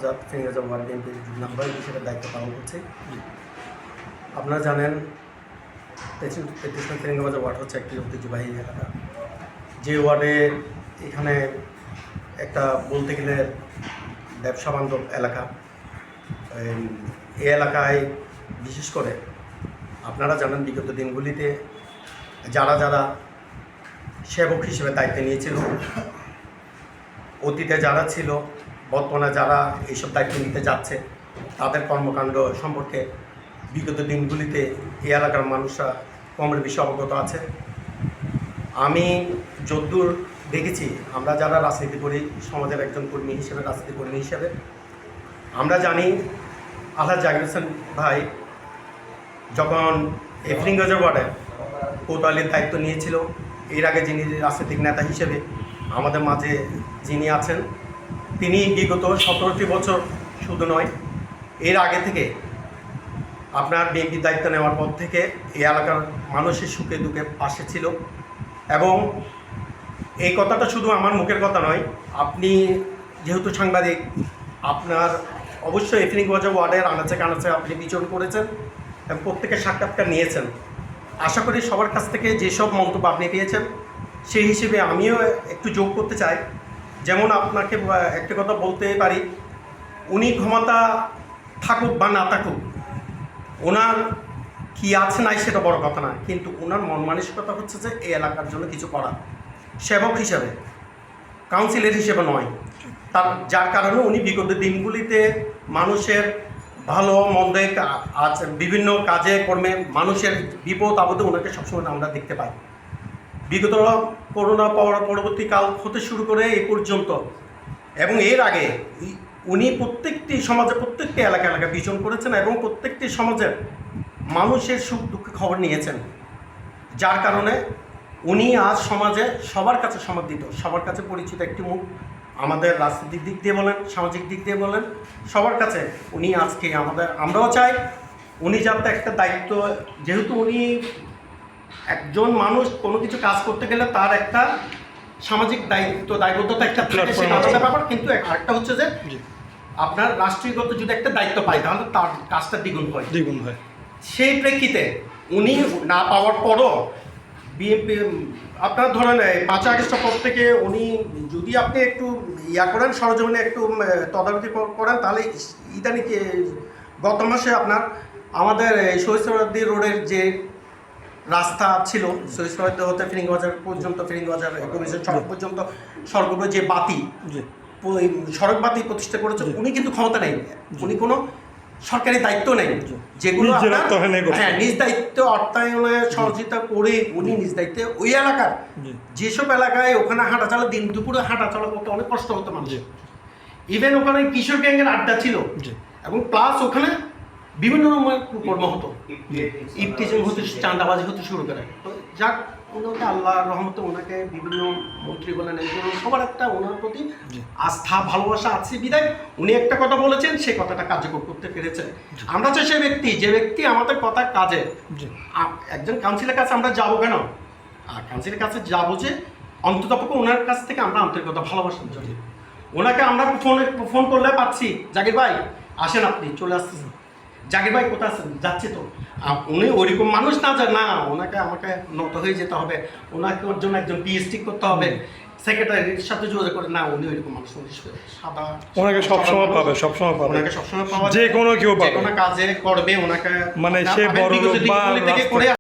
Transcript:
আজাদ ফিরোজা word বিএনপির number হিসেবে দায়িত্ব পালন করছি। আপনারা জানেন 33 ফিরিঙ্গাবাজার ওয়ার্ড হচ্ছে একটি ঐতিহ্যবাহী এলাকা, যে ওয়ার্ডে এখানে একটা বলতে গেলে ব্যবসা বান্ধব এলাকা। এই এলাকায় বিশেষ করে আপনারা জানেন বিগত দিনগুলিতে যারা যারা সেবক হিসেবে দায়িত্ব নিয়েছিল, অতীতে যারা ছিল, বর্তমানে যারা এইসব দায়িত্ব নিতে যাচ্ছে, তাদের কর্মকাণ্ড সম্পর্কে বিগত দিনগুলিতে এই এলাকার মানুষরা কমের বেশি অবগত আছে। আমি যদ্দূর দেখেছি, আমরা যারা রাজনীতি করি, সমাজের একজন কর্মী হিসেবে, রাজনীতি কর্মী হিসেবে আমরা জানি আলহাজ জাকির হোসেন ভাই যখন ফিরিঙ্গাবাজার ওয়ার্ডে কোতোয়ালির দায়িত্ব নিয়েছিল, এর আগে যিনি রাজনৈতিক নেতা হিসেবে আমাদের মাঝে যিনি আছেন, তিনি বিগত 17টি বছর শুধু নয়, এর আগে থেকে আপনার বিএনপির দায়িত্ব নেওয়ার পর থেকে এই এলাকার মানুষের সুখে দুঃখে পাশে ছিল। এবং এই কথাটা শুধু আমার মুখের কথা নয়, আপনি যেহেতু সাংবাদিক, আপনার অবশ্যই ফিরিঙ্গাবাজার ওয়ার্ডের আনাচে কানাচে আপনি বিচরণ করেছেন এবং প্রত্যেকের সাক্ষাৎকার নিয়েছেন। আশা করি সবার কাছ থেকে যেসব মন্তব্য আপনি পেয়েছেন, সেই হিসেবে আমিও একটু যোগ করতে চাই। যেমন আপনাকে একটা কথা বলতে পারি, উনি ক্ষমতা থাকুক বা না থাকুক, ওনার কি আছে নাই সেটা বড় কথা না, কিন্তু ওনার মন মানসিকতা হচ্ছে যে এই এলাকার জন্য কিছু করা, সেবক হিসাবে, কাউন্সিলর হিসেবে নয়। যার কারণে উনি বিগত দিনগুলিতে মানুষের ভালো মন্দে বিভিন্ন কাজে কর্মে মানুষের বিপদ আপদে ওনাকে সবসময় আমরা দেখতে পাই। বিগত করোনা পরবর্তীকাল হতে শুরু করে এই পর্যন্ত এবং এর আগে উনি প্রত্যেকটি সমাজে, প্রত্যেকটি এলাকা বিচরণ করেছেন এবং প্রত্যেকটি সমাজের মানুষের সুখ দুঃখে খবর নিয়েছেন। যার কারণে উনি আজ সমাজে সবার কাছে সমর্থিত, সবার কাছে পরিচিত একটি মুখ। আমাদের রাজনৈতিক দিক দিয়ে বলেন, সামাজিক দিক দিয়ে বলেন, সবার কাছে উনি আজকে আমরাও চাই উনি যাতে একটা দায়িত্ব, যেহেতু উনি একজন মানুষ কোনো কিছু কাজ করতে গেলে তার একটা সামাজিক দায়বদ্ধতা একটা আলাদা ব্যাপার, কিন্তু আরেকটা হচ্ছে যে আপনার রাষ্ট্রীয়গত যদি একটা দায়িত্ব পায় তাহলে তার কাজটা দ্বিগুণ হয়। সেই প্রেক্ষিতে উনি না পাওয়ার পরও বিএনপি আপনার ধরেন 5 আগস্টের পর থেকে উনি যদি আপনি একটু করেন, সরজমিনে একটু তদারকি করেন, তাহলে ইদানিং গত মাসে আপনার আমাদের শহীদ সোহরাওয়ার্দী রোডের যে রাস্তা ছিল, শহীদ সোহরাওয়ার্দী হতে ফিরিঙ্গাবাজার পর্যন্ত, ফিরিঙ্গাবাজার কমিশন সড়ক পর্যন্ত সড়কগুলো যে বাতি, সড়ক বাতি প্রতিষ্ঠা করেছে, উনি কিন্তু ক্ষমতা নেই, উনি কোনো সরকারি দায়িত্ব নেই, যেগুলো নিজ দায়িত্ব অর্থায়নে সহযোগিতা করে উনি নিজ দায়িত্বে ওই এলাকার যেসব এলাকায় ওখানে হাঁটা চলা, দিন দুপুরে হাঁটা চলা করতে অনেক কষ্ট হতো মানুষ। ইভেন ওখানে কিশোর গ্যাংয়ের আড্ডা ছিল এবং প্লাস ওখানে বিভিন্ন রকমের কর্ম হতো, ইফটিজিং হতে, চাঁদাবাজি হতে শুরু করে। যাক, ওনাকে আল্লাহ রহমতে ওনাকে বিভিন্ন মন্ত্রী বলেন, সবার একটা ওনার প্রতি আস্থা ভালোবাসা আছে বিদায় উনি একটা কথা বলেছেন, সেই কথাটা কার্যকর করতে পেরেছেন। আমরা চাই সে ব্যক্তি, যে ব্যক্তি আমাদের কথা কাজে। একজন কাউন্সিলের কাছে আমরা যাবো কেন? কাউন্সিলের কাছে যাবো যে অন্ততপক্ষে ওনার কাছ থেকে আমরা আন্তরিকতা ভালোবাসার জন্য। ওনাকে আমরা ফোন করলে পাচ্ছি, জাকির ভাই আসেন, আপনি চলে আসতেছেন, জাকির ভাই কোথায় আছেন, যাচ্ছি তো। উনি ওইরকম মানুষ না যে না ওনাকে আমাকে নত হয়ে যেতে হবে, ওনাকে ওর জন্য একজন পিএইচডি করতে হবে, সেক্রেটারির সাথে যোগাযোগ করে, না উনি ওইরকম মানুষ, সাদা ওনাকে সবসময় পাবে, ওনাকে সবসময় পাওয়া, যে কোনো কেউ পাবে, যে কোনো কাজে করবে ওনাকে, মানে সে বড় লোক বা